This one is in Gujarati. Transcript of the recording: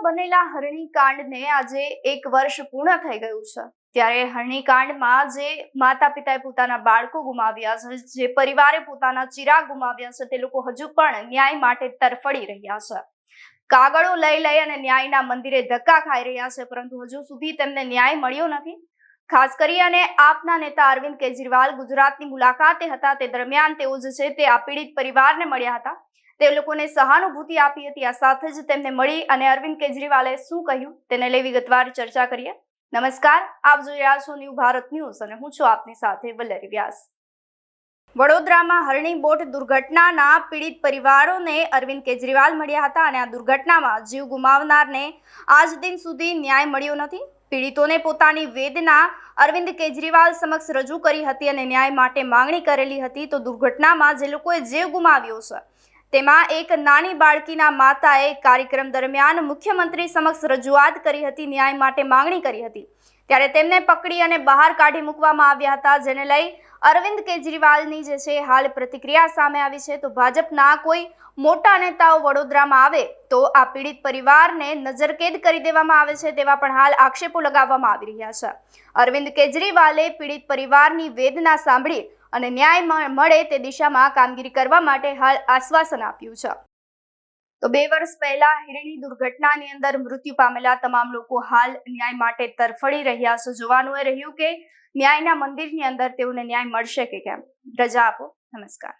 વડોદરામાં બનેલા હરણીકાંડને આજે 1 વર્ષ પૂર્ણ થઈ ગયું છે। ત્યારે હરણીકાંડમાં જે માતા પિતાએ પોતાના બાળકો ગુમાવ્યા છે, જે પરિવારે પોતાના ચિરાગ ગુમાવ્યા છે, તે લોકો હજુ પણ ન્યાય માટે તરફડી રહ્યા છે। કાગળો લઈ અને ન્યાયના મંદિરે ધક્કા ખાઈ રહ્યા છે, પરંતુ હજુ સુધી તેમને ન્યાય મળ્યો નથી। ખાસ કરીને આપના નેતા અરવિંદ કેજરીવાલ ગુજરાતની મુલાકાતે હતા, તે દરમિયાન તેઓ જે છે તે આ પીડિત પરિવારને મળ્યા હતા। તે લોકોને સહાનુભૂતિ આપી હતી। આ સાથે જ તેમને મળી અને અરવિંદ કેજરીવાલે શું કહ્યું તેને લઈ વિગતવાર ચર્ચા કરીએ। નમસ્કાર, આપ જોઈ રહ્યા છો ન્યૂ ભારત ન્યૂઝ અને હું છું આપની સાથે વલ્લરી વ્યાસ। વડોદરામાં હરણી બોટ દુર્ઘટનાના પીડિત પરિવારોને અરવિંદ કેજરીવાલ મળ્યા હતા અને આ દુર્ઘટનામાં જીવ ગુમાવનારને આજ દિન સુધી ન્યાય મળ્યો નથી। પીડિતોને પોતાની વેદના અરવિંદ કેજરીવાલ સમક્ષ રજૂ કરી હતી અને ન્યાય માટે માંગણી કરેલી હતી। તો દુર્ઘટનામાં જે લોકોએ જીવ ગુમાવ્યો છે તેમાં એક નાની બાળકીના માતાએ કાર્યક્રમ દરમિયાન મુખ્યમંત્રી સમક્ષ રજૂઆત કરી હતી, ન્યાય માટે માંગણી કરી હતી। ત્યારે તેમને પકડી અને બહાર કાઢી મૂકવામાં આવ્યા હતા, જેને લઈ અરવિંદ કેજરીવાલની જે છે હાલ પ્રતિક્રિયા સામે આવી છે। તો ભાજપના કોઈ મોટા નેતાઓ વડોદરામાં આવે તો આ પીડિત પરિવારને નજરકેદ કરી દેવામાં આવે છે, તેવા પણ હાલ આક્ષેપો લગાવવામાં આવી રહ્યા છે। અરવિંદ કેજરીવાલે પીડિત પરિવારની વેદના સાંભળી અને ન્યાય મળે તે દિશામાં કામગીરી કરવા માટે હાલ આશ્વાસન આપ્યું છે। તો 2 વર્ષ પહેલા હિરણી દુર્ઘટનાની અંદર મૃત્યુ પામેલા તમામ લોકો હાલ ન્યાય માટે તરફડી રહ્યા છે। જોવાનું એ રહ્યું કે ન્યાયના મંદિરની અંદર તેઓને ન્યાય મળશે કે કેમ। રજા આપો, નમસ્કાર।